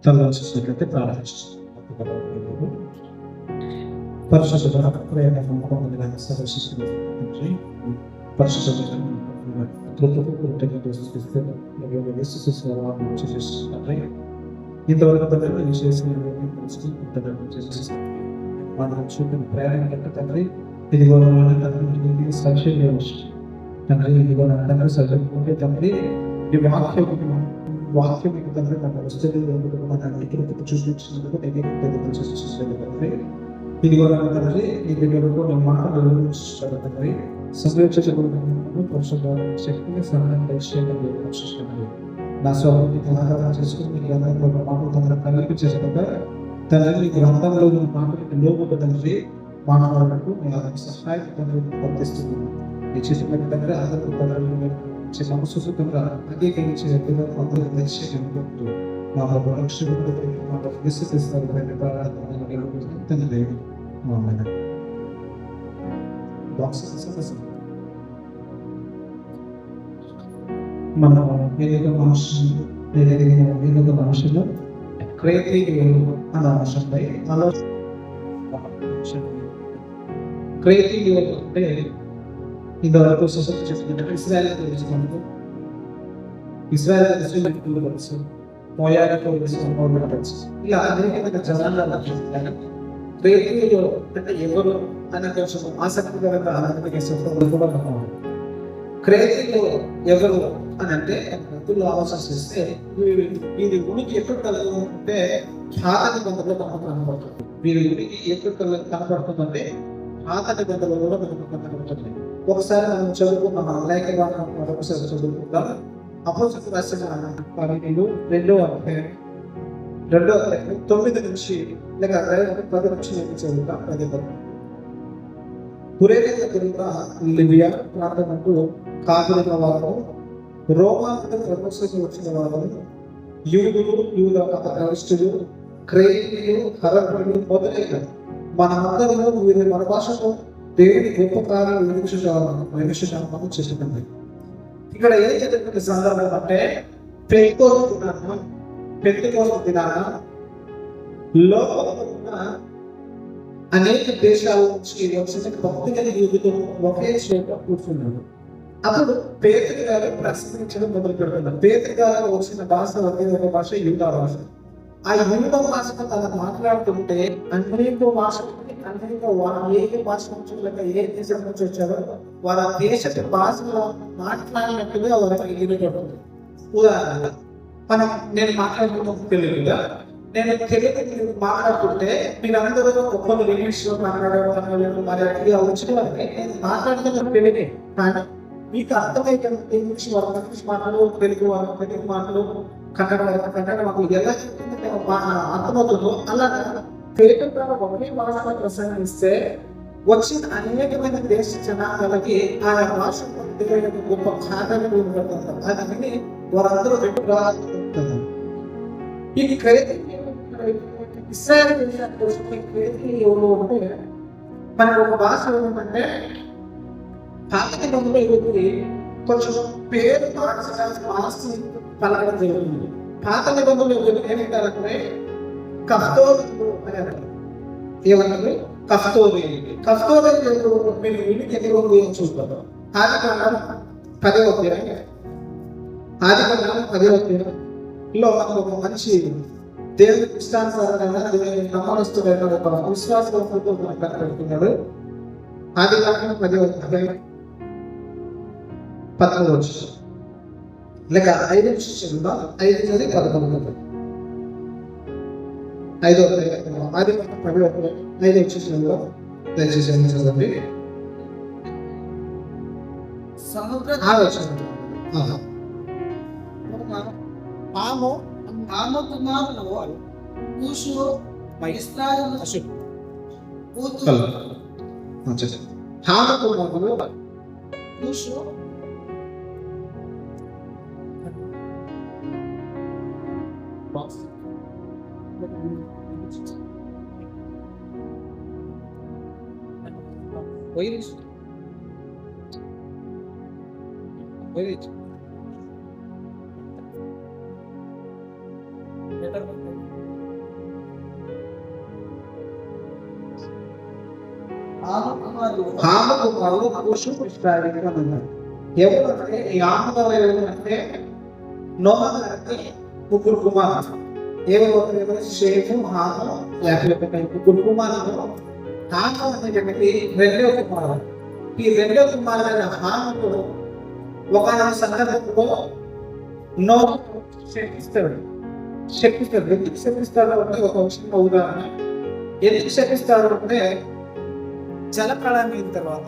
తలవంచినట్లయితే ప్రార్థిస్తున్నాం. పరిశుద్ధ ప్రేమ నమ్మకం సర్వశక్తుడు తండ్రి, పరిశుద్ధ ఇంతవరకు తండ్రి చేసిన ప్రేమ తండ్రి ఇదిగో తండ్రి సాక్ష్యం తండ్రి ఇదిగో తండ్రి చదువుకుంటే తండ్రి ఈ వాక్యం మీకు తండ్రి నాకు వస్తుంది చూపించినందుకు తండ్రి ఇదిగో తండ్రి ఈ బిడ్డలకు నేను మాట్లాడారు తండ్రి సంరక్షకుడు పరిశుద్ధ శక్తిని సహాయం దయచేయండి. నా స్వభావాన్ని ఆధారం చేసుకుని మీకు అందరిలో మాకు తొందరగా కల్పించేసుకుంటా తండ్రి మీ గ్రంథంలో మాటలకు లోపు తండ్రి మాట్లాడటకు నేను సహాయం తండ్రి పంపిస్తున్నాను. మీ చేసిన తండ్రి అందరూ తండ్రి సంస్కృతంగా అంగీకరించే అందరూ దయచేయండి. మా రక్షకుడు మాకు విశ్వసిస్తారు తండ్రి. మన వేదిక భాషలో క్రేతీయులు అనే అంశంపై క్రేతీయులు అంటే ఇంతవరకు చెప్పినట్టు ఇస్రాయల్ తెలుసు, మనకు ఇస్రాయల్ తెలుసు, మోయాబు తెలుసు, ఇలా అనేక జనాలు క్రేతీయులు అంటే ఎవరు అనే కొంచెం ఆసక్తికరంగా కూడా క్రేతీయులు ఎవరు అని అంటే భక్తులు ఆలోచన చేస్తే వీరి ఉనికి ఎప్పుడు కలుగుతుంటే పాత నిబంధనలో మనకు కనబడుతుంది. వీరి ఉనికి ఎప్పుడు కనబడుతుందంటే పాత నిబంధనలో కూడా మనకు కనబడుతుంది. ఒకసారి మనం చదువుకున్నాం, లేఖనాలను మరొకసారి చదువుకుందాం. అపోస్తలుల రాసిన పన్నెండు 9 నుంచి లేక 10 నుంచి చదువుతాం. కురేనే దగ్గరగా లిబియా ప్రాంతమంటూ కాపులిన వారు, రోమా ప్రపంచంలో వచ్చిన వారు, యూదులు, యూద ప్రవిష్టులు, క్రేతీయులు, హరకులు మొదలైన మనమందరూ వీరి మన భాషలో దేవుని గొప్ప కార్యాలు విమర్శించడం చేస్తుంది. ఇక్కడ ఏం జరిగిన సందర్భం అంటే పెంతెకోస్తు దినాన లోకంలో ఉన్న అనేక దేశాల నుంచి వచ్చిన భక్తుల యూదులు ఒకే చోట కూర్చున్నారు. అప్పుడు పేతురు గారు ప్రసంగించడం మొదలు పెడుతున్నారు. పేతురు గారు వచ్చిన భాష ఒకే ఒక భాష యూదా భాష. ఆ యూదా భాషను తను మాట్లాడుతుంటే అనేక భాషలు ఏ భాష నుంచి లేక ఏ దేశం నుంచి వచ్చారో వారి దేశ భాషలో మాట్లాడినట్టుగా వారికి ఉదాహరణ నేను మాట్లాడుతున్నాను తెలుగుగా. నేను తెలుగు మాట్లాడుతుంటే మీరందరూ ఒక్కొక్కరు ఇంగ్లీష్ లో మాట్లాడడం మరి వచ్చిన వారికి నేను మాట్లాడుతున్న తెలుగే, కానీ మీకు అర్థమైతే ఇంగ్లీష్ వాళ్ళు ఇంగ్లీష్ మాటలు, తెలుగు మాటలు, కన్నడ మాటలు ఎలా అర్థమవుతుందో అలా పేరు ఒకే భాషలో ప్రసంగిస్తే వచ్చిన అనేకమైన దేశ జనాలకి ఆయా భాష గొప్ప ఖాతాలు వినబడుతుంది. అది విని వారందరూ రెండుగా ఈ ఇస్రాయేల్ దేశంలో అంటే మనకు ఒక భాష ఏమంటే పాత నిబంధనలో కొంచెం పేరు మార్చి పలకడం జరుగుతుంది. పాత నిబంధనలు ఏమంటారంటే కఫ్తోరు అని అంటారు. ఏమన్నారు? కఫ్తోరి మీరు ఇంటికి ఎన్ని చూస్తారు. ఆదికాండం 10వ అధ్యాయంలో మనకు ఒక మనిషి దేవుని ఇష్టానుసారంగా దేవుని నమ్మకస్తుడైన ఒక విశ్వాసంతో కనబడుతున్నాడు. ఆదికాండం 10వ అధ్యాయం 11 లేక 5 నుంచి చదువుదాం. 5 నుండి 11. 5వ అధ్యాయం ఆదికాండం 10వ అధ్యాయం 5 నుంచి చదువుదాం. దయచేసి చదవండి. హామ కుమారులు కూషు మిశ్రాయిలు అని ఉన్నారు. ఎవరంటే ఈ హామ అంటే నోహ గారికి ముగ్గురు కుమారులు. ఎవరు షేము, హామ, లేకపోతే ముగ్గురు కుమారులు. హామ అనేటువంటి రెండో కుమారుడు. ఈ రెండో కుమారుడైన హామకు ఒకనొక సందర్భంలో నోహ శపిస్తాడు. ఎందుకు శపిస్తాడు అంటే ఒక చిన్న ఉదాహరణ. ఎందుకు శపిస్తాడు అంటే జల ప్రళయం అయిన తర్వాత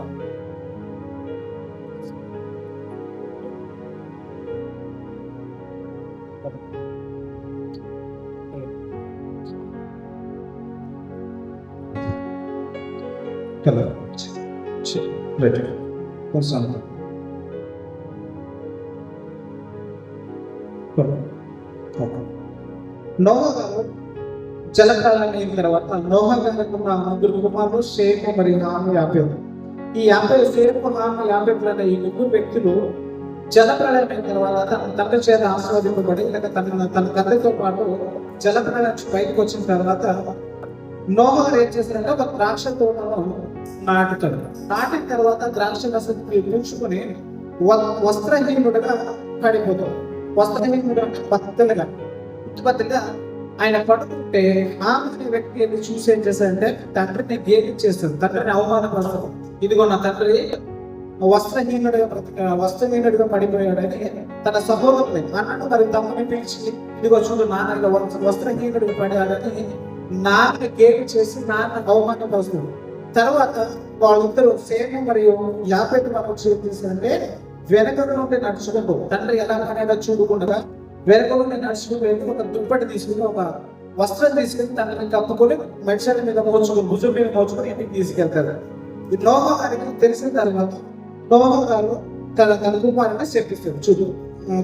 నోహ గారు జలప్రళయం అయిన తర్వాత నోహ గారికి ఉన్న ముగ్గురు కుమారులు షేము మరియు హాము, యాపెతు. ఈ షేము, హాము, యాపెతు అనే ఈ ముగ్గురు వ్యక్తులు జలప్రళయం అయిన తర్వాత తన తండ్రి చేత ఆస్వాదింపబడి లేక తన తండ్రితో పాటు జలప్రళయం బయటకు వచ్చిన తర్వాత నోహ గారు ఏం చేశారంటే ఒక ద్రాక్ష తోటను నాటుతాడు. నాటిన తర్వాత ద్రాక్ష రసం పీల్చుకొని వస్త్రహీనుడుగా పడిపోతాడు. వస్త్రహీనుడు అంటే బద్దలుగా ఆయన పడుకుంటే ఆమె వ్యక్తి చూసి ఏం చేశాడంటే తండ్రిని గేలిచ్చేస్తాడు, తండ్రిని అవమానపడతాడు. ఇదిగో నా తండ్రి వస్త్రహీనుడిగా పడిపోయాడని తన సహోదరుని అన్నట్టు మరి తమ్ముని పిలిచి ఇదిగో చూడు నాన్న వస్త్రహీనుడిగా పడాడని నాన్న గేలి చేసి నాన్న అవమానపరుస్తాడు. తర్వాత వాళ్ళిద్దరు షేము మరియు యాపెతు చేస్తుంటే వెనక నుండి నడుచుకుంటూ తండ్రి ఎలా పడేలా చూడకుండా వెనక నుండి నడుచుకుంటూ ఒక దుప్పటి తీసుకుని ఒక వస్త్రం తీసుకుని తండ్రిని కప్పుకొని మెడిసిన్ మీద మోచుకుని భుజం మీద మోచుకొని ఇంటికి తీసుకెళ్తారు. ఈ నోహ గారికి తెలిసిన తర్వాత నోహ గారు తన కుమారుని శపిస్తారు. చూడు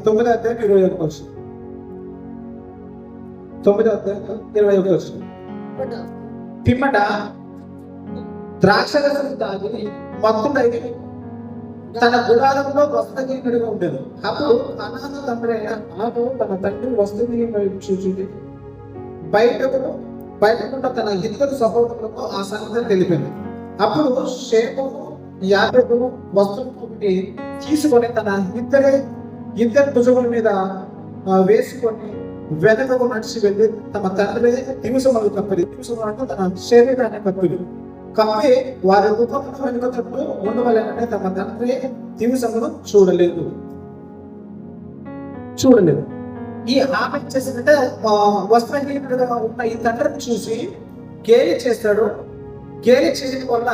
9వ అధ్యాయం 21 వచ్చింది. 9వ అధ్యాయం 21 వచ్చింది. పిమ్మట ద్రాక్షరసం తాగి మత్తుడై తన గుడారంలో వస్త్రహీనుడిగా ఉండేది. అప్పుడు అనాథ తండ్రి తన తండ్రి వస్త్రహీనుడు చూసి బయటకుండా తన ఇద్దరు సహోదరులకు ఆ సంగతి తెలిపింది. అప్పుడు షేము, యాపెతు వస్త్రం తీసుకొని తన ఇద్దరు భుజముల మీద వేసుకొని వెనకకు నడిచి వెళ్ళి తమ తండ్రి దివసములు కప్పిరి. దివసములు తన శరీరాన్ని కప్పిరి. కప్పి వారి రూపంలో వెనుకతట్టు ఉండవలెనని తమ తండ్రి దివసమును చూడలేదు. ఈ ఆమె చేసినట్టే వస్త్రహీనుడిగా ఉన్న ఈ తండ్రిని చూసి గేలి చేస్తాడు. గేలి చేయడం వల్ల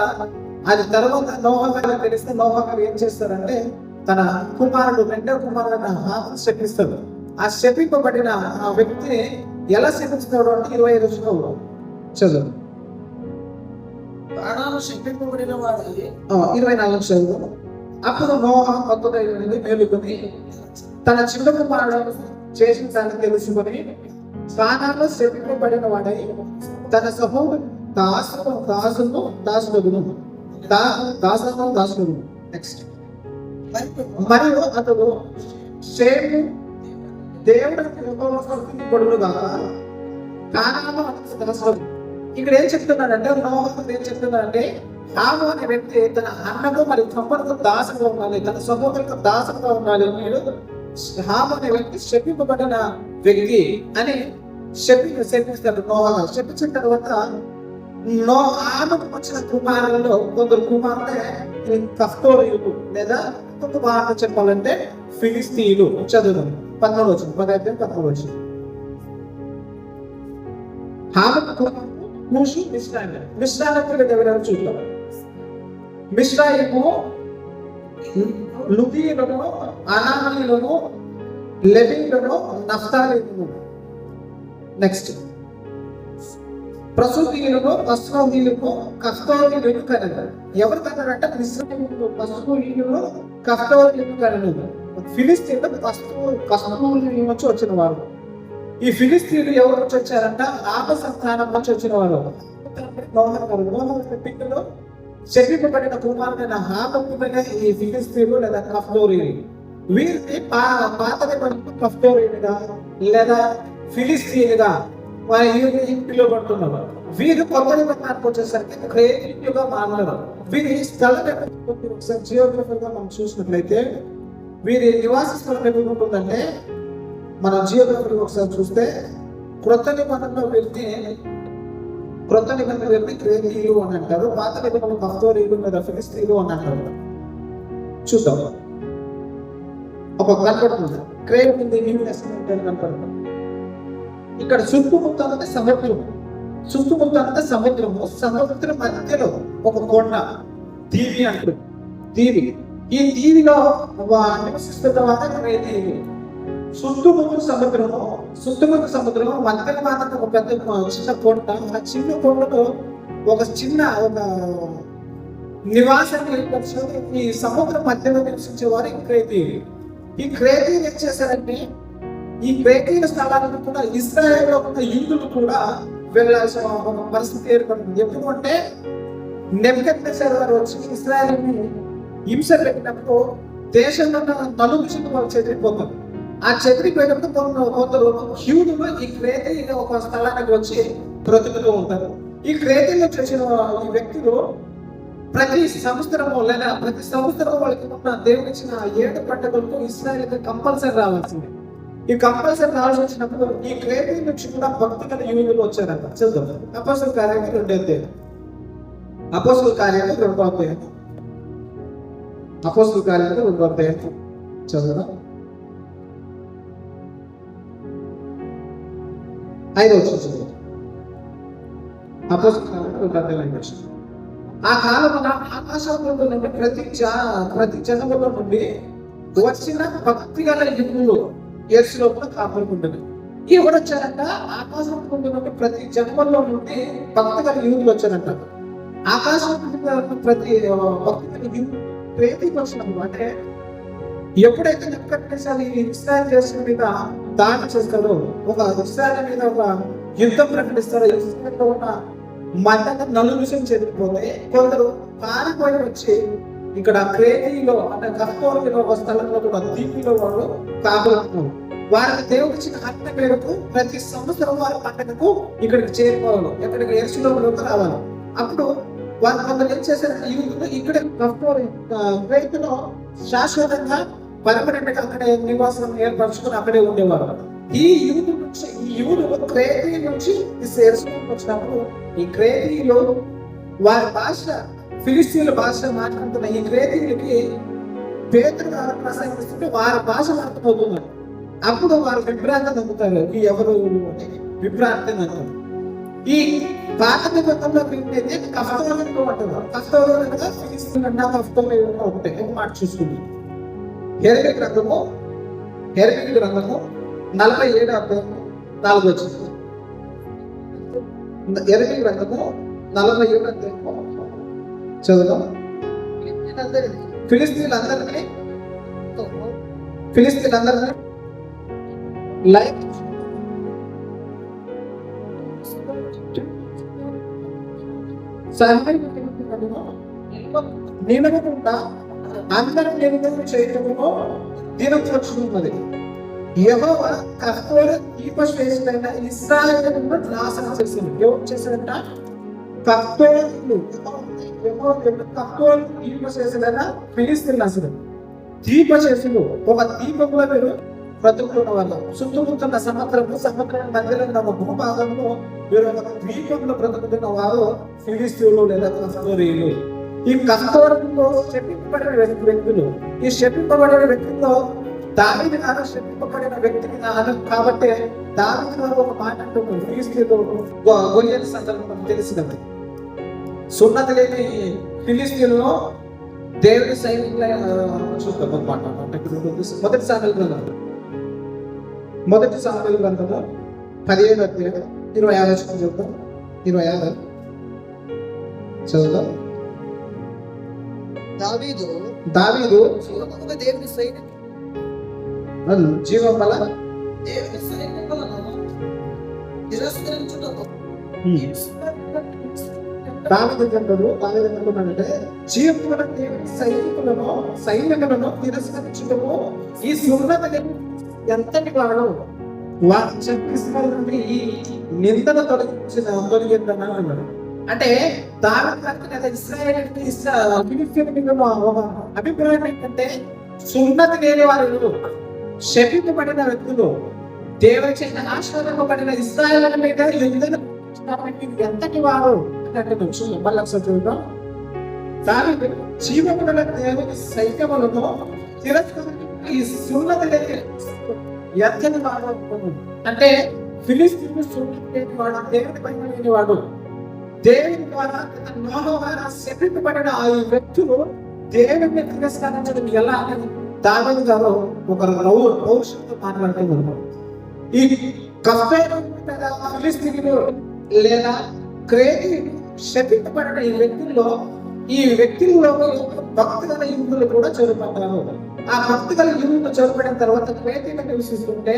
అది తర్వాత నోహ గారు తెలిస్తే నోహ గారు ఏం చేస్తారంటే తన రెండో కుమారుడు హామును శపిస్తాడు. ఆ శపింపబడిన ఆ వ్యక్తిని ఎలా శపిస్తాడు అంటే 25 చదువు. 24 చదువు. అప్పుడు నోహ కొత్తదైనది మేలుకొని తన చిన్న కుమారుడు చేసిన దాన్ని తెలుసుకొని స్థానాల్లో శపింపబడిన వాడై తన సహోదరు దాసుడు నెక్స్ట్ మరియు అతడు షేము దేవుడికి పడులుగా ఇక్కడ ఏం చెప్తున్నాడంటే నోహ ఏం చెప్తున్నాడంటే హాము అనే వ్యక్తి తన అన్నకు మరి తమ్ముడికి దాసుగా ఉండాలి, తన సహోదరులకు దాసుగా ఉండాలి. హాము అనే వ్యక్తి శపింపబడిన వ్యక్తి అని శపిస్తాడు. నోహ శపించిన తర్వాత ఆమెకు వచ్చిన కుమారులలో కొందరు కుమారులే కఫ్తోరీయులు లేదా ఇంకొక మాట చెప్పాలంటే ఫిలిస్తీయులు. చదువు 13 వచ్చింది. 13 వచ్చింది. హాముకు కూషు మిశ్రాయిము ఎవరెవరు చూద్దాం. మిశ్రాయిము లుదీయులను, అనామీయులను, లెవీయులను, నఫ్తాలీయులను. నెక్స్ట్ ప్రసూతీయులను, కస్రోహీయులను, కఫ్తోరీయులను కనరు. ఎవరు కన్నారంటే మిశ్రాయిములు కస్రోహీయులను, కఫ్తోరీయులను కనరు. ఫిలిస్తీన్లు కస్రోహీయుల నుంచి వచ్చిన వారు. ఈ ఫిలిస్తీన్లు ఎవరు నుంచి వచ్చారంట? ఆప సంతానం నుంచి వచ్చిన వారు. శపింపబడిన కుమారుడైన హామునే ఈ ఫిలిస్తీన్లు లేదా కఫ్తోరీయులు. వీరిని పాతది కఫ్తోరీయులుగా లేదా ఫిలిస్తీన్లుగా వారి పిలువబడుతున్నారు. వీరు కొత్త నిబంధనకు వచ్చేసరికి గ్రేకులుగా మారినారు. వీరి స్థలం ఒకసారి జియోగ్రఫర్ గా మనం చూసినట్లయితే వీరి నివాస స్థలం ఎక్కడ ఉంటుందంటే, మన జియోగ్రఫర్ ఒకసారి చూస్తే క్రొత్త నిబంధనలో వెళ్ళి క్రేతీయులు అని అంటారు, పాత నిబంధనలు కఫ్తోరీయులు లేదా ఫిలిస్తీయులు అని అంటారు. చూద్దాం, ఒక కనపడుతుంది క్రేట్ ఉంది, న్యూ టెస్టమెంట్ అని కనపడుతుంది. ఇక్కడ చుట్టుముట్టు అన్నది సముద్రము, సముద్రం మధ్యలో ఒక కొండ, దీవి అంటారు. దీవి, ఈ దీవిలో నివసిస్తున్న వారు క్రేతీయులు. చుట్టుముట్టు సముద్రము మధ్యలో మాత్రం ఒక పెద్ద చిన్న కొండ, ఆ చిన్న కొండలో ఒక నివాసాన్ని ఏర్పరిచారు. ఈ సముద్రం మధ్యలో నివసించేవారు ఈ క్రేతీయులు. ఈ క్రేతీయులు ఏం చేశారంటే, ఈ క్రేతీయుల స్థలాలను కూడా ఇశ్రాయేలులో ఉన్న యూదులు కూడా వెళ్ళాల్సిన ఒక పరిస్థితి ఏర్పడుతుంది. ఎప్పుడు అంటే నెబుకద్నెజర్ గారు వచ్చి ఇశ్రాయేలుని హింస పెట్టినప్పుడు దేశంలో ఉన్న నలుగురు వాళ్ళు చెదిరిపోతారు. ఆ చెదిరిపోయినప్పుడు కొందరు యూదులు ఈ క్రేతీయుల ఒక స్థలానికి వచ్చి బ్రతుకుతూ ఉంటారు. ఈ క్రేతీయులు చేసిన ఈ వ్యక్తులు ప్రతి సంవత్సరం వాళ్ళకి ఉన్న దేవుడు ఇచ్చిన 7 పండుగలకు ఇశ్రాయేలుకి కంపల్సరీ రావాల్సింది. ఈ కంపల్సరీ రావాల్సి వచ్చినప్పుడు ఈ క్రేతీయుల నుంచి కూడా భక్తుల యూదులు వచ్చారంట. చూద్దాం, అపోస్తలుల కార్యాలు 2వ అధ్యాయం. అపోస్తలుల కార్యాలు 2వ అధ్యాయం. అపోస్తలుల కార్యాలు 2వ అధ్యాయం చదువుదా. 5వ వచనం. అపోస్తలుల కార్యాలు 2వ అధ్యాయం. ఆ కాలంలో ఆకాశంలో నుండి ప్రతి జనములో నుండి వచ్చిన భక్తి గల యూదులు యేసులోపల కాపాడుకుంటుంది. ఎవరొచ్చారంట? ఆకాశం నుండి ప్రతి జన్మల్లో నుండి భక్తి గల యూదులు వచ్చారంట. ఆకాశం ప్రతి భక్తి గల యూదులు క్రేతీకి వచ్చినప్పుడు, అంటే ఎప్పుడైతే నెబుకద్నెజర్ ఇశ్రాయేలు దేశం మీద దాడి చేస్తారో, ఒక ఇశ్రాయేలు మీద ఒక యుద్ధం ప్రకటిస్తారో, ఇశ్రాయేలులో ఉన్న మధ్య నలుగురు చెదిరిపోతే కొందరు పారిపోయి వచ్చి ఇక్కడ క్రేతీలో అంటే కఫ్తోరీలో ఒక స్థలంలో కూడా దీపిలో వాళ్ళు కాపాడుతున్నారు. వారికి దేవుడు ఇచ్చిన ఆజ్ఞ మేరకు ప్రతి సంవత్సరం వారి పండుగకు ఇక్కడికి చేరుకోవాలి, ఎక్కడికి యెరూషలేములోకి రావాలి. అప్పుడు వారు కొందరు ఏం చేశారంటే యూదులు ఇక్కడ కఫ్తోరీ క్రేతలో శాశ్వతంగా పర్మనెంట్ గా అక్కడే నివాసం ఏర్పరచుకుని అక్కడే ఉండేవారు. ఈ యూదులు క్రేతీ నుంచి యెరూషలేముకి వచ్చినప్పుడు ఈ క్రేతీలో వారి భాష ఫిలిస్తీన్ల భాష మాట్లాడుతున్న ఈ క్రేతీయులకి పేతురు ప్రసంగిస్తుంటే వారి భాష అర్థమవుతున్నారు. అప్పుడు వారు విభ్రాంతి నమ్ముతారు, ఈ ఎవరు అంటే విభ్రాంతి నమ్ముతారు. ఈ పాత నిబంధనలో వినేది కఫ్తోరీలో అంటారు. కఫ్తోరీలో అనగా ఫిలిస్తీన్ అన్నా కఫ్తోరీలో ఉంటాయి. ఒక మాట చూసుకుంది. యెరెమీయా గ్రంథము 47 అధ్యాయం 4వ వచనం. యెరెమీయా గ్రంథము 47 అధ్యాయం చదువుదాం. ఫిలిస్తీన్లందరినీ లైక్ నిలవకుండా అందరం నిర్ణయం చేయటములో దినం వచ్చున్నది. యెహోవా కఫ్తోరు దీపశ్రేష్ఠులైన ఇశ్రాయేలును నాశనం చేసింది. ఎవరు చేశారంట? కఫ్తోరులు. కఫ్తోరు దీపశ్రేష్ఠులైన ఫిలిస్తీన్లు. అసలు దీపశేషులు ఒక దీపంలో మీరు బ్రతుకుతున్న వాళ్ళు, చుట్టుముట్టున్న సముద్రం మధ్యలో ఉన్న భూభాగంలో మీరు ఒక ద్వీపంలో బ్రతుకుతున్న వారు ఫిలిస్తీన్లు లేదా కఫ్తోరీయులు. ఈ కఫ్తోరులో శపింపబడిన వ్యక్తులు, ఈ శపింపబడిన వ్యక్తుల్లో దావీదు గారు శపింపబడిన వ్యక్తిని కాబట్టి దావీదు గారు ఒక మాట అంటున్నారు. ఫిలిస్తీన్లు గొలియాతు సందర్భం తెలిసినది. సున్నతి లేని ఫిలిస్తీన్లో దేవుడి సైనికుల చూద్దాం ఒక మాట. మొదటి సామెతల గ్రంథము 15వ అధ్యాయం 25వ వచనం చూద్దాం. 25 చదువుదాం. దావీదు దేవుని సైనికులు జీవం వల్ల దేవుని సైనికులను తిరస్కరించుటకు దావీదుంటున్నాడంటే జీవముల దేవుని సైనికులను తిరస్కరించుటకు ఈ సున్నత ఎంతటి వాడు వారి చక్రీశ్వర నుండి ఈ నిందన తొలగిందన్నాడు. అంటే అభిప్రాయం ఏంటంటే సున్నతి లేని వారు, శపింపబడిన వ్యక్తులు, దేవుని చేత ఆశీర్వదింపబడిన ఇశ్రాయేలు మీద ఎంతటి వారు అంటే మళ్ళీ ఒకసారి చూద్దాం. దానికి జీవముల దేవుని సైన్యములతో తిరస్కరించి ఈ సున్నతి లేని ఎంతటి వాడు అంటే ఫిలిస్తీన్లు సున్నతి లేని వాడు, దేవుని పైన లేని వాడు, దేవుని ద్వారా శపింపబడిన ఆ వ్యక్తులు దేవుని తిరస్కరించడం ఎలా అని దావీదు గారు ఒక పౌరుషంతో మాట్లాడుతున్నారు. ఈ ఫిలిస్తీన్లు లేదా క్రేతి శపింపబడిన ఈ వ్యక్తుల్లో భక్తుల యువకులు కూడా చేరుపడ్డారు. ఆ భక్తుల యువకులు చేరుపడిన తర్వాత క్రేతీలను నివసిస్తుంటే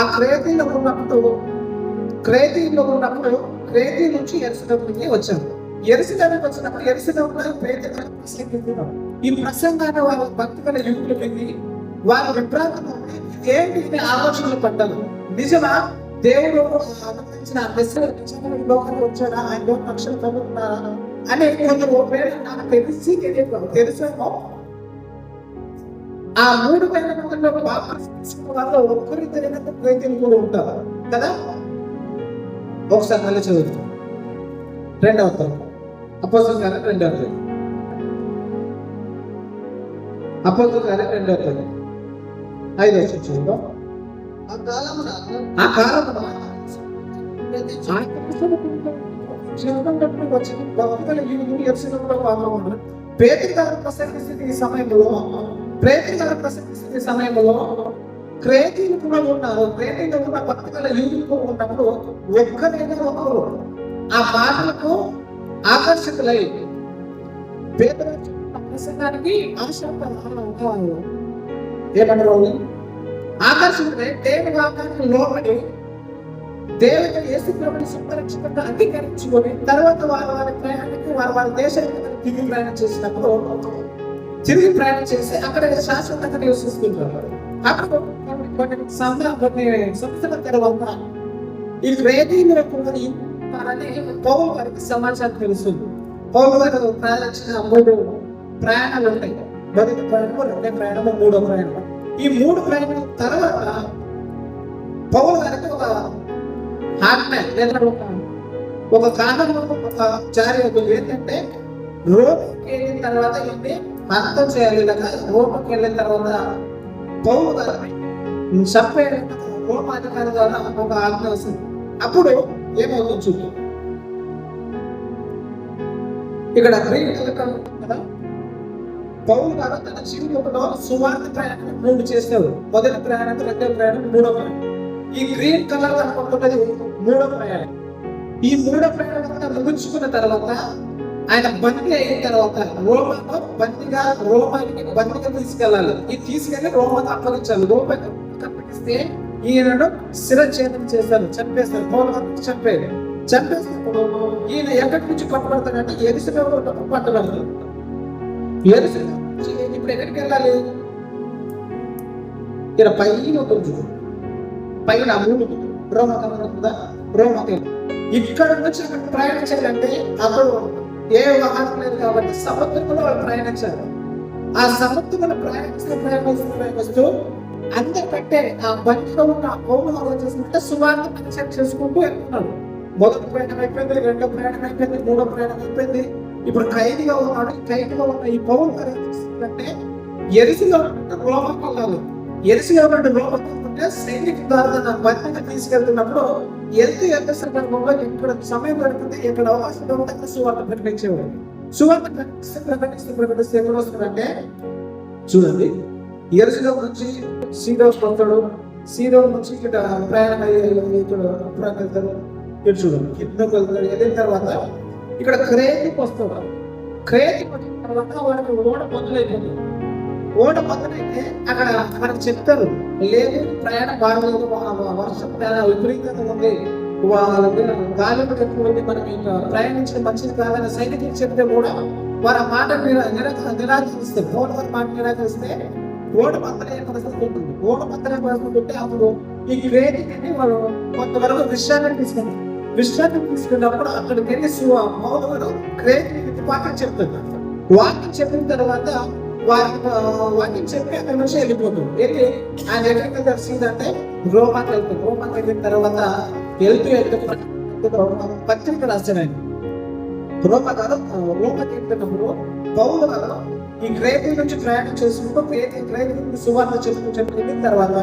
ఆ క్రేతీలో ఉన్నప్పుడు క్రేతీ నుంచి యెరూషలేముకి వచ్చారు. యెరూషలేముకి వచ్చినప్పుడు యెరూషలేములో ప్రసంగిస్తున్నారు. ఈ ప్రసంగాన్ని వాళ్ళ భక్తుల యువకులు విని వారి విభ్రాంతం ఏంటి ఆలోచనలు పడ్డారు. నిజమా దేవుడు అనుమతించిన లోకానికి వచ్చాడా, ఆయన రక్షణ పొందుతున్నారా అనే కొందరు నాకు తెలుసేమో. ఆ 3 వేల మందిలో వాళ్ళు ఒక్కరి తెలియనంత ప్రేతలు కూడా ఉంటారు కదా. ఒకసారి మళ్ళీ చదువుతాం. 2వ అధ్యాయం అపోస్తలుల కార్యం 2వ అధ్యాయం. అపోస్తలుల కార్యం 2వ అధ్యాయం 5వ వచనం చదువుతాం. ఆ కాలమున పేతురు గారు ప్రసంగిస్తున్న సమయంలో క్రేతీలు కూడా ఉన్నారు. క్రేతీలో ఉన్న భక్తుల యూదులు ఉన్నప్పుడు ఒక్కరైనా ఒకరు ఆ మాటలకు ఆకర్షితులై పేతురు ప్రసంగానికి ఏమన్నారు ఆకర్షితులై దేవుని వాక్యానికి లోబడి దేవుని యేసు ప్రభువుని సంరక్షణగా అంగీకరించుకొని తర్వాత వారి దేశానికి తిరిగి ప్రయాణం చేసి అక్కడ శాశ్వతంగా నివసిస్తుంటారు. అప్పుడు కొన్ని సంవత్సరాల తర్వాత ఈ క్రేతీయుల పౌలు గారికి సమాచారం తెలుస్తుంది. పౌలు గారు ప్రయాణించిన 3 ప్రయాణాలు ఉంటాయి. మొదటి ప్రయాణము, 2వ ప్రయాణము, 3వ ప్రయాణం. ఈ 3 ప్రయాణాల తర్వాత పౌలు గారికి ఒక కారణం జారీ అవుతుంది. ఏంటంటే రోమ్కి వెళ్ళిన తర్వాత ఏంటి అర్థం చేయాలి. రోమ్కి వెళ్ళిన తర్వాత పౌలు గారిని చంపేయడం రోమ్ అధికారి ద్వారా ఒక ఆజ్ఞ వస్తుంది. అప్పుడు ఏమవుతుంది చూద్దాం. ఇక్కడ గ్రీన్ కదా, పౌలు గారు తన జీవితంలో సువార్త ప్రయాణం 3 చేస్తారు. మొదటి ప్రయాణం, 2వ ప్రయాణం, 3వ ప్రయాణం. ఈ గ్రీన్ కలర్ కనుకుంటున్నది 3వ ప్రయాణం. ఈ 3వ ప్రయాణం ముగించుకున్న తర్వాత ఆయన బందీ అయిన తర్వాత రోమానికి బందీగా తీసుకెళ్ళాలి. ఈ తీసుకెళ్లి రోమాకి అప్పగించాలి. రోమాకి అప్పగిస్తే ఈయనను శిరఛేదం చేస్తారు, చంపేస్తారు. పౌలు గారిని చంపేసినప్పుడు ఈయన ఎక్కడి నుంచి పట్టుబడతాడంటే యెరూషలేములో పట్టుబడతాడు. యెరూషలేము నుంచి ఇప్పుడు ఎక్కడికి వెళ్ళాలి? ఇక్కడ పైన రోమకి ఇక్కడ నుంచి అక్కడ ప్రయాణించాలంటే అప్పుడు ఏ వాహనం లేదు కాబట్టి సముద్రంలో వాళ్ళు ప్రయాణించారు. ఆ సముద్రంలో ప్రయాణిస్తూ అందరికంటే ఆ బండిలో ఉన్న పౌలు ఆలోచిస్తుంటే సువార్త పరిచయం చేసుకుంటూ వెళ్తున్నాడు. మొదటి ప్రయాణం అయిపోయింది, 2వ ప్రయాణం అయిపోయింది, 3వ ప్రయాణం అయిపోయింది. ఇప్పుడు ఖైదీగా ఉన్నాడు. ఖైదీగా ఉన్న ఈ పౌలు గారు ఏం చేస్తుందంటే యెరూషలేము రోమకు వెళ్ళాలి. యెరూషలేము రోమకు సైనిక ద్వారా బండిని తీసుకెళ్తున్నప్పుడు ఎంత సందర్భంలో ఇక్కడ సమయం పడుతుంది, ఇక్కడ అవకాశం ఉంటే సువార్త ప్రకటించేవాడు. సువార్త ప్రకటిస్తే ఎక్కడ వస్తుందంటే చూడండి, యెరూషలేము నుంచి సీదోను వస్తాడు. సీదోను నుంచి ఇక్కడ ప్రయాణం వెళ్తారు. ఇటు చూడండి, కిందకు వెళ్తాడు. వెళ్ళిన తర్వాత ఇక్కడ క్రేతికి వస్తాడు. క్రేతికి వచ్చిన తర్వాత వాడికి ఓడ మొదలైపోతుంది. ఓడ మొదలైతే అక్కడ మనకు చెప్తారు, లేదు ప్రయాణం బాగలేదు, వర్షం విపరీతంగా ఉంది, గాలి ఎక్కువ ఉంది, మనం ఇంకా ప్రయాణించడం మంచిది కాదని సైనికులు చెప్తే కూడా వారు ఆ మాట నిరాకరిస్తారు. ఓడ వారి మాట నిరాకరిస్తే ఓడ పత్తనే పరిస్థితి ఉంటుంది. ఓడ పత్తనే పరిస్థితి ఉంటే అప్పుడు ఈ క్రేతిని వాళ్ళు కొంతవరకు విషయాన్ని తీసుకుంటారు. విశ్రాంతి తీసుకున్నప్పుడు అక్కడికి వెళ్ళి పౌలు క్రేతు వాక్యం చెప్తాడు. వాక్యం చెప్పిన తర్వాత వాక్యం చెప్పి అక్కడి నుంచి వెళ్ళిపోతుంది. వెళ్ళి ఆయన ఎక్కడికి దర్శిందంటే రోమాకి వెళ్తాడు. రోమాకి వెళ్ళిన తర్వాత వెళ్తూ పత్రిక రాశాడు ఆయన. రోమాకి వెళ్తున్నప్పుడు పౌలు ఈ క్రేతు నుంచి ప్రయాణం చేసుకుంటూ క్రేతు నుంచి సువార్త చెప్పుకుని తర్వాత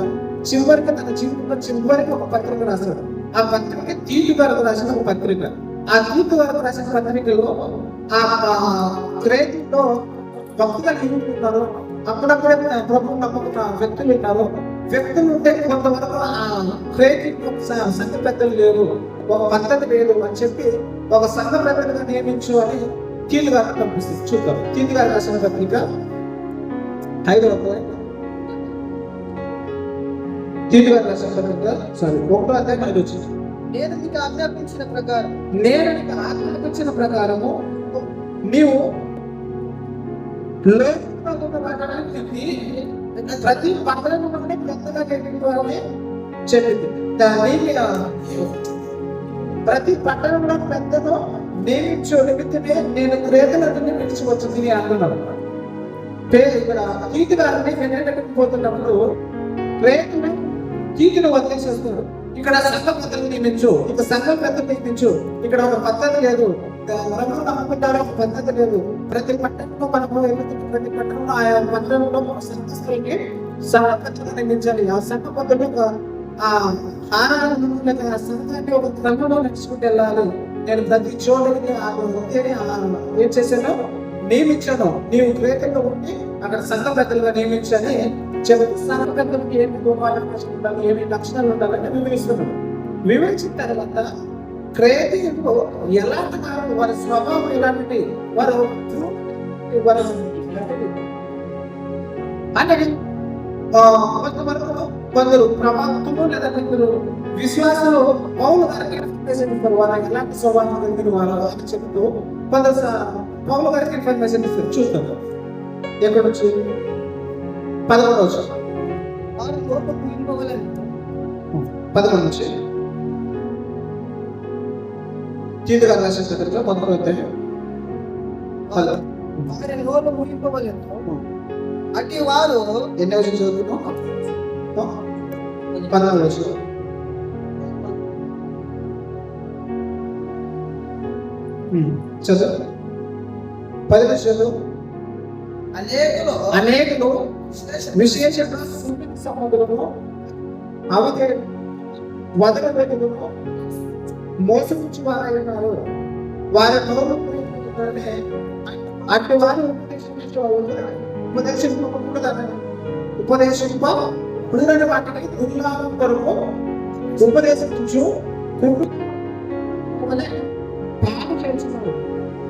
చివరికి తన జీవితంలో చివరికి ఒక పత్రిక రాశాడు. ఆ పత్రిక తీతు గారికి రాసిన ఒక పత్రిక. ఆ తీతు గారికి రాసిన పత్రికలో ఆ క్రేతులో భక్తులు ఎదుర్కొన్నారు. అప్పుడప్పుడే ప్రభు నమ్ముకున్న వ్యక్తులు ఉన్నారు. వ్యక్తులు ఉంటే కొంతవరకు ఆ క్రేతులో సంఘ పెద్దలు లేరు, ఒక పద్ధతి లేదు అని చెప్పి ఒక సంఘ పెద్దలుగా నియమించు అని తీతు గారికి పంపిస్తుంది. చూద్దాం. తీతు గారు రాసిన పత్రిక 5వ అధ్యాయం. తీతు గారు రాసిన పత్రిక 1వ అధ్యాయం 5 వచ్చింది. నేను నీకు ఆజ్ఞాపించిన ప్రకారము నీవు ప్రతి పట్టణం నుండి పెద్దగా చెప్పింది. ప్రతి పట్టణంలో పెద్దను నియమించు నిమిత్తమే నేను క్రేతులను నిలిచివచ్చింది అంటున్నాను. ఇక్కడ తీతు గారిని పోతున్నప్పుడు క్రేతును తీతును వదిలేసేస్తున్నాడు. ఇక్కడ సంఘం పెద్దలు నియమించు, ఇక్కడ సంఘం పెద్దలు నియమించు. ఇక్కడ ఒక పద్ధతి లేదు, నమ్ముకుంటారు, ఒక పద్ధతి లేదు. ప్రతి పట్టణంలో మనము వెళ్తున్న ప్రతి పట్టణంలో ఆయా పట్టణంలో సంఘస్థులకి సంఘ పెద్దలు నియమించాలి. ఆ సంఘ పెద్దలు ఆ సంఘాన్ని ఒక క్రమంలో నడుచుకుంటూ వెళ్ళాలి. నేను ప్రతి చోటుకి ఏం చేశాను, నియమించాను. నీవు క్రేతుల్లో ఉండి అక్కడ సంఘ పెద్దలుగా నియమించని చెబుతూ సంఘ పెద్దలకి ఏమి ఉండాలి, ఏమి లక్షణాలు ఉండాలని వివరిస్తున్నాను. వివరించిన తర్వాత క్రేతీయులు ఎలాంటి వారి స్వభావం ఎలాంటి వారు అంటే కొంతవరకు కొందరు ప్రవక్తలు లేదా కొందరు విశ్వాసాలు పౌలు గారికి ఇన్ఫర్మేషన్ ఇస్తారు. వారు ఎలాంటి స్వభావం కలిగిన వారు అని చెప్తూ కొందరు పౌలు గారికి ఇన్ఫర్మేషన్ ఇస్తారు. చూస్తాం. ఎక్కడ వచ్చి 11వ వచనం. 11 నుంచి తీతు గారు రాసిన పత్రిక 11వ అధ్యాయం. అట్టి వారు ఎన్ని వచ్చిన చదువుతున్నాం? 14వ వచనం. చదువు 10వ చదువు. అనేకులు విశేషంగా సముద్రము అవతే వదలబెట్టును మోసపుచ్చు వారై ఉన్నారు. వారి నోరు అటు వారు ఉపదేశింపబడిన వాటికి దుర్లాభం కొరకు ఉపదేశించు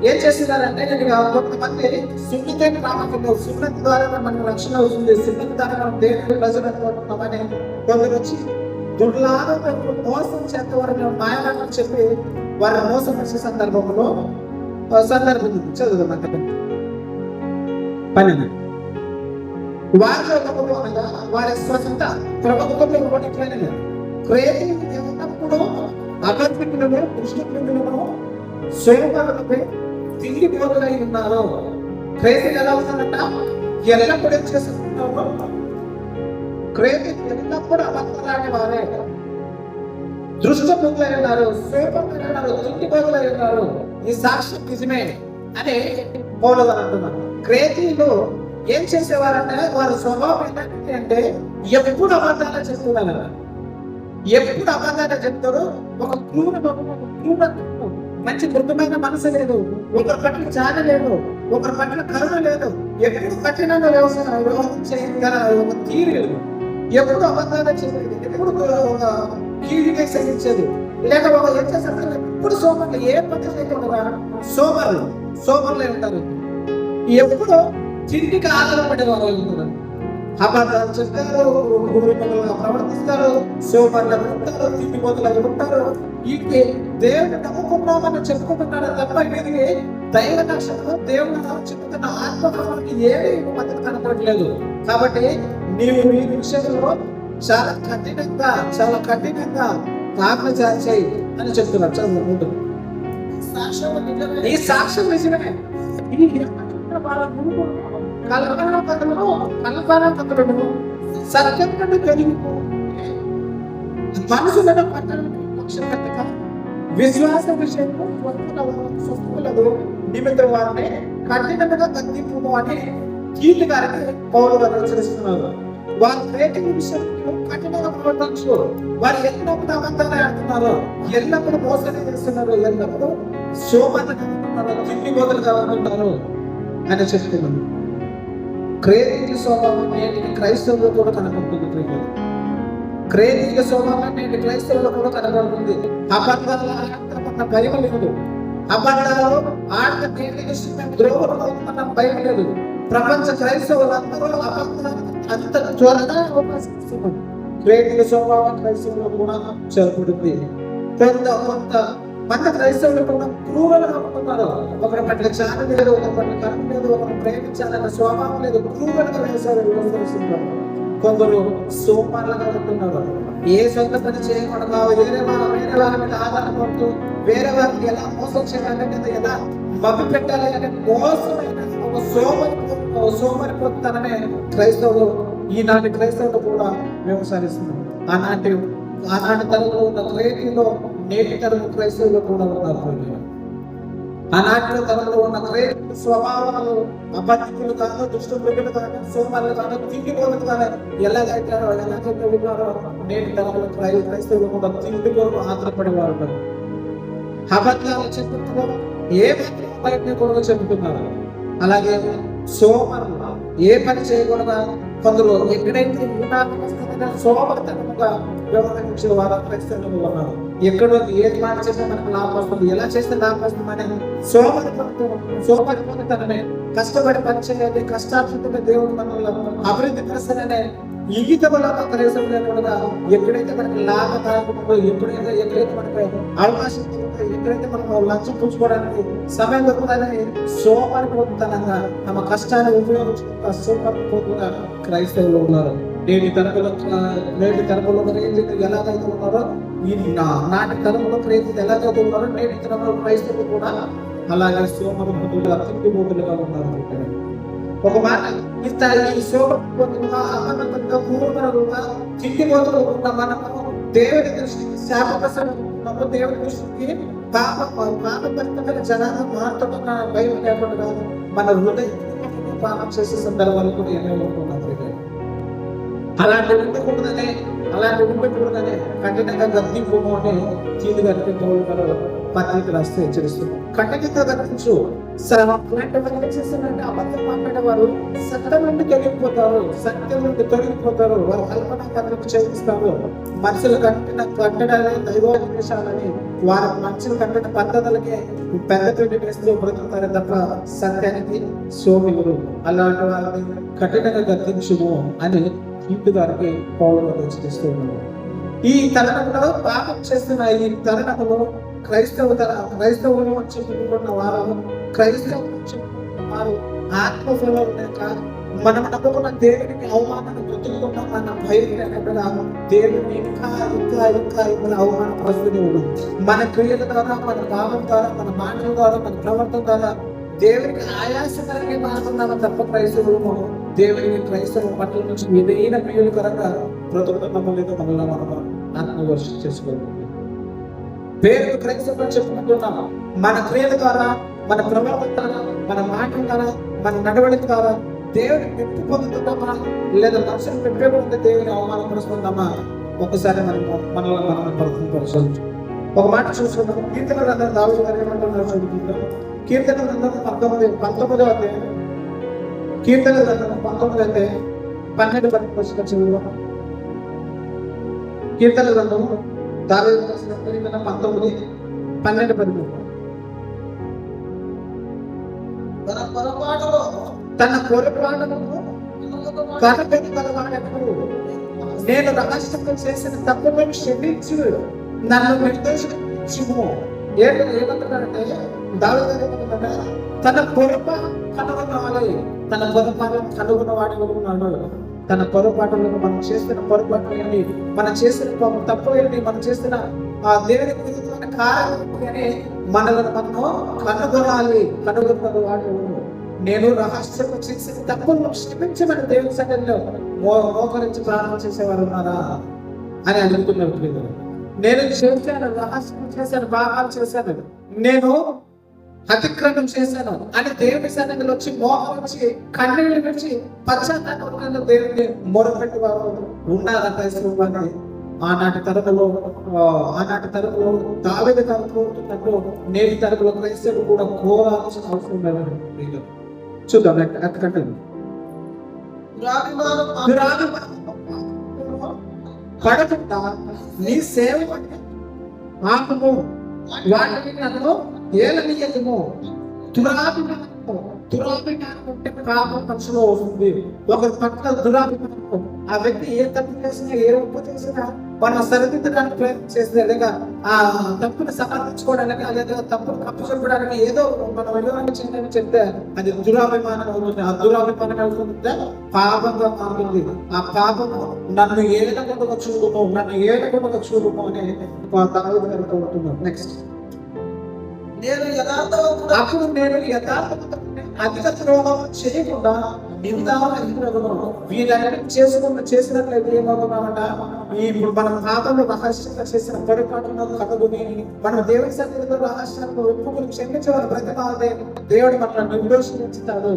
ఏం చేస్తున్నారంటే కొంతమంది సున్నతి రామకున్నారు. సున్నతి ద్వారా మనకు రక్షణ అవుతుంది, సున్నతి ద్వారా మనం దేవుని ప్రజలమని కొందరు వచ్చి దుర్లాభం మోసం చేత వారిని మాయమాటలు చెప్పి వారిని మోసం చేసే సందర్భం చదువుతాం. 12 వారిలో అనగా వారి స్వతంత్ర ప్రభుత్వంలో ఇవ్వట్లేదు. క్రేతీయులు ఎల్లప్పుడూ అకర్మికులను, దుష్టకులను, స్వయంపరులపై తిరిగి బోధులై ఉన్నారు. క్రేతీయులు ఎలా ఉన్నారంట? ఎల్లప్పుడూ చేసుకుంటున్నారు. క్రేతీయులు ఎల్లప్పుడూ అబద్ధాలాడే వారే, దృష్టములై ఉన్నారు, స్వయంపరులై ఉన్నారు, తిరిగి బోధులై ఉన్నారు. ఈ సాక్ష్యం నిజమే అని పౌలు గారు అంటున్నారు. క్రేతీయులు ఏం చేసేవారంటే వారి స్వభావం ఏంటంటే అంటే ఎప్పుడు అబద్ధాలు చెప్తున్నారు. ఎప్పుడు అబద్ధాలు చెప్తారు. ఒక మంచి మృదుమైన మనసు లేదు, ఒకరి పట్ల జాలి లేదు, ఒకరి పట్ల కరుణ లేదు, ఎప్పుడు కఠినంగా వ్యవహారం చేయగల ఒక తీరు లేదు. ఎప్పుడు అబద్ధాలు చెప్పేది, ఎప్పుడు ఒక కీడుగా సహించేది, లేక ఒక ఏం చేస్తారు ఎప్పుడు సోమరులు, ఏ పని చేయకుండా సోమరులే ఉంటారు. ఎప్పుడు తిండికి ఆధారపడే వారు ఉంటారు. అబద్ధాలు చెప్తారు, ప్రవర్తిస్తారు, సోమరులు ఉంటారు, తిండి మొదలు ఉంటారు. వీటికి దేవుని నమ్ముకున్నామని చెప్పుకుంటున్నాడు తప్ప వీరికి దైవ నక్షత్రం దేవుని చెప్తున్న ఆత్మకి ఏమి మద్దతు కనపడలేదు. కాబట్టి నీవు ఈ విషయంలో చాలా కఠినంగా ఆజ్ఞ చేయి. అని చెప్తున్నారు. చదువు ఉంటుంది. సాక్ష్యం నిజమే. ఈ సాక్ష్యం నిజమే. ఈ కల్పనలు సత్యం కంటే తెలియదు. మనసులను పట్టణం విశ్వాస విషయంలో స్వస్థులదు నిమిత్తం వారిని కఠినంగా తగ్గింపు అని కీర్తి గారికి పౌలు గారు హెచ్చరిస్తున్నారు. వారు క్రియేటివ్ విషయంలో కఠినంగా ప్రవర్తించు. వారు ఎల్లప్పుడు అబద్ధాలు ఆడుతున్నారు, ఎల్లప్పుడు మోసాలు చేస్తున్నారు, ఎల్లప్పుడు శోభను తిండి బోధలుగా ఉంటున్నారు అని చెప్తున్నాను. క్రియేటివ్ స్వభావం నేటి క్రైస్తవులు కూడా కనబడుతుంది. క్రియేటివ్ స్వభావం నేటి క్రైస్తవులు కూడా కనబడుతుంది. అబద్ధాలు ఆడతామన్న భయం లేదు. అబద్ధాలు ఆడత ద్రోహం భయం లేదు. ప్రపంచ క్రైస్తవులందరూ అబద్ధాలు అంత త్వరగా అవకాశం. క్రియేటివ్ స్వభావం క్రైస్తవులు కూడా చేరుకుంటుంది. కొంత మన క్రైస్తవులు కూడా క్రూరంగా ఉంటున్నారు. ఒకరి పట్ల చాలా లేదు, ఒకరి పట్ల కర్మ లేదు, ఒకరు ప్రేమించాలన్న స్వభావం లేదు. క్రూరంగా వ్యవహరిస్తున్నారు. కొందరు సోమారులుగా ఉంటున్నారు. ఏ సొంత పని చేయకుండా వేరే వారి మీద ఆధారపడుతూ వేరే వారిని ఎలా మోసం చేయాలంటే ఎలా మభ్య పెట్టాలి అంటే మోసమైన సోమరిపోతాననే క్రైస్తవులు ఈనాటి క్రైస్తవులు కూడా వ్యవహరిస్తున్నారు. ఆనాటి తరంలో ఉన్న క్రియేటివ్లో నేటి తరం క్రైస్తవులు కూడా ఉన్నారు. ఆనాటి తరంలో ఉన్న క్రియేటివ్ స్వభావాలు అబద్ధికులు కాదు, దుష్టులు కాదు, సోమరులు కాదు, తిండిపోలు కాదు, ఎలాగైతే విన్నారో నేటి తరంలో క్రైస్తవులు కూడా తిండిపోలు ఆధారపడేవారు ఉన్నారు. అబద్ధాలు చెప్తున్నారు, ఏ మాత్రం కూడా చెబుతున్నారు. అలాగే సోమరులు ఏ పని చేయకూడదా కొందరు ఎక్కడైతే సోమరితనముగా వ్యవహరించే వారు క్రైస్తవులు ఉన్నారు. ఎక్కడో ఏది మాట చేస్తే మనకు లాభం వస్తుంది, ఎలా చేస్తే లాభం వస్తుంది అనే సోమరితనమే. కష్టపడి పని చేయాలి, కష్టార్జితంగా దేవుడు మనల్ని అభివృద్ధి పరుస్తాననే ఇంగిత కూడా ఎక్కడైతే మనకి లాభదాయకంలో ఎక్కడైతే మనకి అవకాశం ఎక్కడైతే మనం లంచం పుచ్చుకోవడానికి సమయం దొరుకుతుందని సోమరిపోతుతనంగా తమ కష్టాన్ని ఉపయోగించుకుంటూ సోమరిపోతున్న క్రైస్తవులు ఉన్నారు. నేటి తరపులో ఎలాగైతే ఉన్నారో నాటి తరంలో క్రైస్తవులు ఎలాగైతే ఉన్నారో నేటి తరంలో క్రైస్తవులు కూడా అలాగే సోమరిపోతులుగా తిండిపోతులుగా ఉన్నారు. ఒక మాట ఈ సోమరిపోతులుగా అపనతంగా పూర్వగా తిండిపోతులు ఉన్న మనము దేవుని దృష్టికి శాపప్రసన్నము, దేవుని దృష్టికి పాపభరితమైన జనాలు మారుతున్న భయం లేకుండా మన హృదయం పాపం చేసే సందర్భాలు కూడా ఎన్నో ఉంటున్నాయి. అలాంటి ఉండకూడదనే కఠినంగా గర్తింపు అని చీలు గర్తి పత్రిక రాస్తే హెచ్చరిస్తున్నాం. కఠినంగా గర్తించు. చేస్తారంటే అబద్ధం మాట్లాడేవారు సత్యం నుండి తొలగిపోతారు, సత్యం నుండి తొలగిపోతారు. వారు కల్పన కథలకు చేయిస్తారు. మనుషులు కట్టడాలని దైవోపదేశాలని వారి మనుషులు కట్టిన పద్ధతులకే పెద్ద పెళ్లి వేస్తూ బ్రతుకుతారు తప్ప సత్యానికి సోమిగురు. అలాంటి వారిని కఠినంగా గర్తించుము అని కీర్తి గారికి పౌలు హెచ్చరిస్తూ ఉన్నారు. ఈ తరుణంలో పాపం చేస్తున్న ఈ తరుణంలో క్రైస్తవులు చెప్పుకున్న వారు వారు ఆత్మఫలం లేక మనం నమ్ముకున్న దేవునికి అవమానాన్ని బ్రతుకుతున్న మన భయం దేవుని ఇంకా అవమాన పరిస్థితి ఉన్నాం. మన క్రియల ద్వారా, మన భావం ద్వారా, మన మాటల ద్వారా, మన ప్రవర్తన ద్వారా దేవునికి ఆయాసకరంగా మారుతున్నాము తప్ప క్రైస్తవులు దేవునికి క్రైస్తవ పట్ల నుంచి ఏదైనా మేలుకరంగా బ్రతుకుతున్నామో లేదో మనల్ని మనం ఆత్మవర్షం చేసుకోవాలి. పేరు క్రైస్తవులు చెప్పుకుంటున్నాము. మన క్రియల ద్వారా, మన ప్రవర్తన ద్వారా, మన మాటల ద్వారా, మన నడవడిక ద్వారా దేవుని మెప్పు పొందుతున్నామా లేదా మనుషులు మెప్పే పొందే దేవుని అవమానపరుస్తున్నామా? ఒకసారి మనల్ని పరిశోధించు. ఒక మాట చూసుకుంటాం. కీర్తన గ్రంథం దావీదు గారు ఏమంటున్నారో చదువుకుంటాం. కీర్తన గ్రంథం 19వ అధ్యాయం, కీర్తన గ్రంథం 19 అధ్యాయం 12 చదువు. కీర్తన గ్రంథం దావీదు రాసిన కీర్తన 19:12. తన పొరపాటును కనపెట్టి నేను రహస్యంగా చేసిన తప్పులను క్షమించు, నన్ను నిర్దేశించుము. ఏమంటున్నాడంటే దావీదు ఏమంటున్నాడా? తన పొరపాటు కనుగొనాలి. తన పొరపాటు కనుగొన్నవాడు ఉన్నాడు. తన పొరపాటులను మనం చేసిన పొరపాటు ఏంటి, మనం చేసిన తప్పు ఏంటి, మనం చేసిన ఆ దేవుని విరుద్ధమైన కార్యం అని మనల్ని మనము కనుగొన్న వాడు నేను రహస్యంగా చేసిన తప్పులను క్షమించమని దేవుని సన్నిధిలో మోకరించి ప్రార్థన చేసేవారు ఉన్నారా అని అడుగుతున్నారు. నేను చేశాను, రహస్యం చేశాను, పాపాలు చేశాను, నేను అతిక్రమం చేశాను అని దేవుని సన్నిధిలో వచ్చి మోకరించి కన్నీళ్ళు విడిచి పశ్చాత్తాపంతో దేవుని మొరపెట్టి వారు ఉన్నారా క్రైస్తవులు? ఆనాటి తరపులో దావీదు తరపులో ఉంటున్నట్టు నేటి తరపులో క్రైస్తవులు కూడా కోరాల్సిన అవసరం లేదండి. చూద్దాం అక్కడంటే పడకుండా నీ సేవ ఆపము, వాటిని నన్ను ఏలనీయము. దురాభిమానం ఉంటే పాపం మనసులో వస్తుంది. ఒకరి పట్ల దురాభిమానం, ఆ వ్యక్తి ఏ తప్పు చేసినా ఏ ఒప్పు చేసినా మనం సరిదిద్దడానికి ప్రయత్నం చేస్తే, లేదా ఆ తప్పుని సమర్థించుకోవడానికి, లేదా తప్పును కప్పు చెప్పడానికి ఏదో మనం విలువని చెందని చెప్తే అది దురాభిమానం అవుతుంది. ఆ దురాభిమానం అవుతుంటే పాపంగా మారుతుంది. ఆ పాపము నన్ను ఏలకుండా చూడుము అని ఉంటున్నాను. నెక్స్ట్ అప్పుడు నేను యథార్థవంతుడను, అధిక ద్రోహం చేయకుండా వీరన్నిటిని చేసినట్లయితే ఏమవుతున్నామంట, ఇప్పుడు మనం పాపంలో రహస్యంగా చేసిన పొరపాటును కనుగొని మనం దేవుని సన్నిధిలో రహస్యాలను ఒప్పుకుని క్షమించేవారు బ్రతిమాలే దేవుడు మనల్ని నిర్దోషించుతాడు.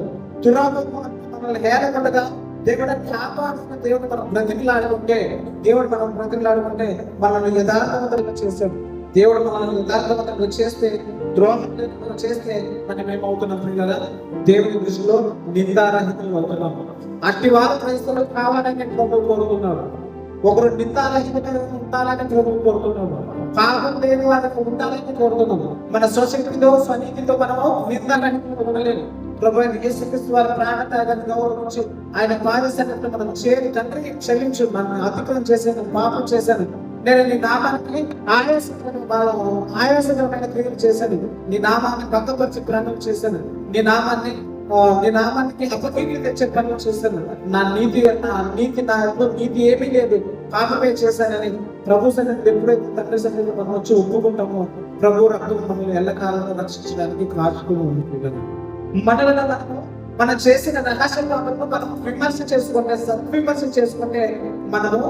దురాభిమానం మనల్ని హేళకుండగా దేవుడు కాపాడుతున్న దేవుడు మనం బ్రతిమలాడుకుంటే మనల్ని యథార్థవంతులుగా చేశాడు. దేవుడు మనల్ని యథార్థవంతంగా చేస్తే, ద్రోహం చేస్తే మనం ఏమవుతున్నాం కదా, దేవుని దృష్టిలో నిందారహితం అవుతున్నాము. అట్టి వారు క్రైస్తవులు కావాలని ప్రభువు కోరుతున్నాడు. ఒకరు నిందారహితంగా ఉండాలని ప్రభువు కోరుతున్నాడు. పాపం లేని వారికి ఉండాలని కోరుతున్నాము. మన స్వశక్తితో స్వనీతితో మనము నిందారహితంగా ఉండలేము. ప్రభు యేసుక్రీస్తు వారి ప్రాణత్యాగాన్ని గౌరవించి ఆయన పాదసన్నిధిలో మనం చేరి తండ్రికి క్షమించు, మనం అతిక్రమం చేశాను, పాపం చేశాను, నేను నీ నామానికి ఆయాసకరమైన క్రియలు చేశాను, నీ నామాన్ని భంగపరిచి ప్రాణం చేశాను, నీ నామానికి అపకీర్తి తెచ్చే పనులు చేశాను, నా నీతి ఏమీ లేదు, పాపమే చేశానని ప్రభు సన్నిధిలో ఎప్పుడైతే తండ్రి సన్నిధిలో మనం వచ్చి ఒప్పుకుంటామో ప్రభు రక్తం మనల్ని ఎల్లకాలంలో రక్షించడానికి కాచుకుని ఉంటుంది. మనలను మనం చేసిన రహస్య పాపంలో మనం విమర్శ చేసుకుంటే మనము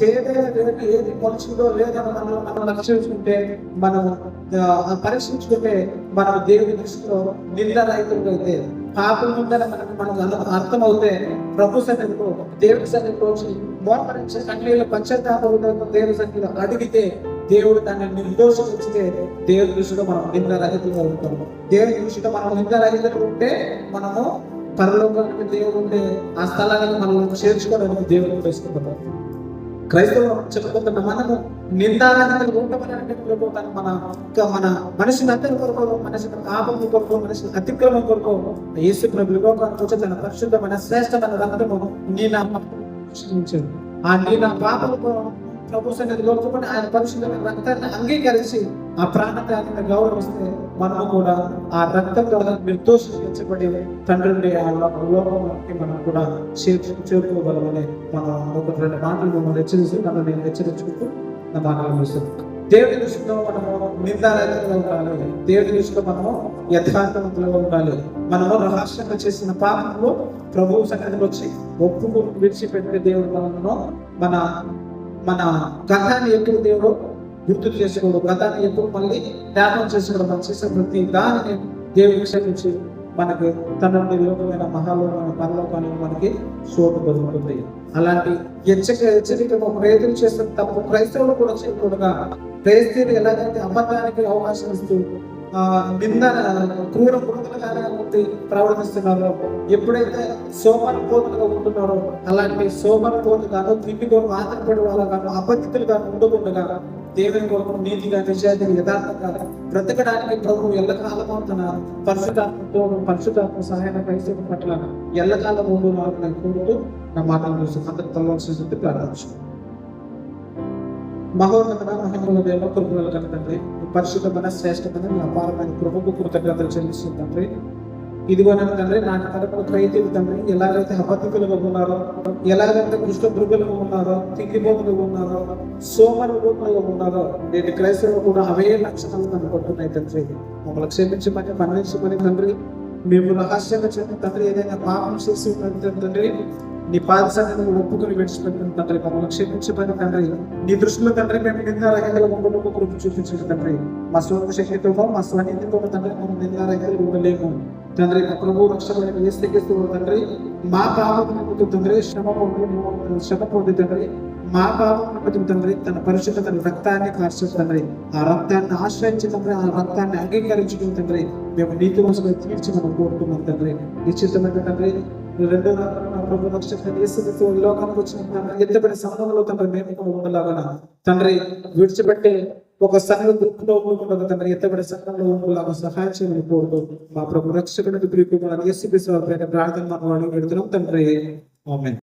ఏది మనుషులో లేదా మనం రక్షించుకుంటే, మనం పరీక్షించుకుంటే మనం దేవుని దృష్టిలో నిందరహితులు అయితే, పాపం ఉందని మనకు అర్థమవుతే ప్రభు సన్నిధిలో దేవుని సన్నిధిలో మోకరించి కన్నీళ్ళు పశ్చాత్తాపంతో దేవుని సన్నిధిలో అడిగితే దేవుడు దాన్ని నిర్దోషించితే దేవుని దృష్టిలో మనం నిందరహితులుగా ఉంటాము. దేవుని దృష్టిలో మనం నిందరహితులు ఉంటే మనము పరలోకానికి దేవుడు ఉండే ఆ స్థలాలను మనం చేర్చుకోవడానికి దేవుడు వేసుకుంటాం. క్రైస్తవులు చెప్పుకుంటున్న మనము నిందారహితులు ఉండమని మన మనిషిని అందరి కొరకు, మనిషిని పాపం కొరకు, మనిషిని అతిక్రమం కొరకు యేసు ప్రభు లోకానికి వచ్చి తన పరిశుద్ధమైన శ్రేష్టమైన రక్తము నీ నా పాపము ప్రభు సన్నిధిలో ఒప్పుకొని ఆయన పరిశుద్ధమైన రక్తాన్ని అంగీకరించి ఆ ప్రాణత్యాగాన్ని గౌరవిస్తే మనము కూడా ఆ రక్తం ద్వారా నిర్దోషించబడి తండ్రి ఆ లోకంలోకి మనం కూడా చేరుకోగలమని మనం ఒక రెండు మాటలు మనం నేను హెచ్చరించుకుంటూ నా మాటలు చూస్తాను. దేవుడి దృష్టిలో మనము నిందారహితంగా ఉండాలి. దేవుడి దృష్టిలో మనము యథార్థవంతులుగా ఉండాలి. మనము రహస్యంగా చేసిన పాపంలో ప్రభువు సన్నిధిలో వచ్చి ఒప్పుకు విడిచిపెట్టే దేవుడు మనను మన గతాన్ని ఎప్పుడు దేవుడు గుర్తు చేసుకోడు, గతాన్ని ఎప్పుడు మళ్ళీ జ్ఞాపకం చేసుకోవడం, మనం చేసే ప్రతి దానిని దేవుడి విషయించి మనకి తన లోకమైన మహాలోకమైన పరలోకానికి మనకి చోటు దొరుకుతుంది. అలాంటి హెచ్చరిక రైతులు చేస్తున్న తప్పు క్రైస్తవులు కూడా చేయకూడగా, క్రైస్తవులు ఎలాగైతే అబద్ధానికి అవకాశం ఇస్తూ క్రూర మృతులుగానే ప్రవర్తిస్తున్నారో, ఎప్పుడైతే సోమరిపోతులుగా ఉంటున్నారో అలాంటి సోమరిపోతుగాను, తిండి కొరకు ఆధారపడే వాళ్ళగాను, అబద్ధితులుగాను ఉండకుండా దేవుని కొరకు నీతిగా, నిజాయితీగా, యథార్థంగా బ్రతకడానికి ప్రభు ఎల్లకాలము తన పరిశుద్ధాత్మ సహాయం క్రైస్తవుల పట్ల ఎల్లకాలం ముందు వాళ్ళని కోరుతూ నా మాటలు చూసి అందరి తలవాల్సి ప్రారంభించు. మహోన్నత మహిమల దేవ కృపగల తండ్రి, పరిశుద్ధమైన శ్రేష్టమైన అపారమైన కృపకు కృతజ్ఞతలు చెల్లిస్తుంది తండ్రి. ఇదిగోనని తండ్రి నాటి తరపున రైతులు తండ్రి ఎలాగైతే అబద్ధికులుగా ఉన్నారో, ఎలాగైతే దుష్టమృగులుగా ఉన్నారో, తిండిపోతులుగా ఉన్నారో, సోమరులుగా ఉన్నారో, నేటి క్రైస్తవులు కూడా అవే లక్షణాలు కనుకుంటున్నాయి తండ్రి. మమ్మల్ని క్షమించమని మన్నించమని తండ్రి. మేము రహస్యంగా చెప్పిన తండ్రి ఏదైనా పాపం చేసి ఉన్నట్టు తండ్రి నీ పాద సన్నిధిని ఒప్పుకొని విడిచిపెట్టిన తండ్రి మమ్మల్ని క్షమించమని తండ్రి. నీ దృష్టిలో తండ్రి మేము నిందారహితులుగా ఉండలేము, కృప చూపించండి తండ్రి. మా స్వంత శక్తితోనో మా స్వనీతితో తండ్రి మేము నిందారహితులుగా ఉండలేము తండ్రి. మా ప్రభు రక్షణ ఏస్తూ తండ్రి మా పాపం తండ్రి శ్రమ పొంది తండ్రి మా పాపం తండ్రి తన పరిశుద్ధ రక్తాన్ని కార్చు తండ్రి. ఆ రక్తాన్ని ఆశ్రయించి తండ్రి, ఆ రక్తాన్ని అంగీకరించడం తండ్రి మేము నీతి వసలు తీర్చి మనం కోరుకున్నాం తండ్రి. నిశ్చితమైన తండ్రి రెండో ప్రభు రక్షణ లోకానికి వచ్చిన ఎత్తబడి సంఘంలో తండ్రి మేము కూడా ఉండలాగా తండ్రి విడిచిపెట్టే ఒక సంఘ గ్రూప్లో ఉండకుండా తండ్రి ఎత్తబడి సంఘంలో ఉండలాగా సహాయం చేయమని కోరుతూ మా ప్రభు రక్షకుడికి ప్రియకుమారుడు యేసు క్రీస్తు వారి పేరిట ప్రార్థన మనం అడుగు పెడుతున్నాం తండ్రి. ఆమేన్.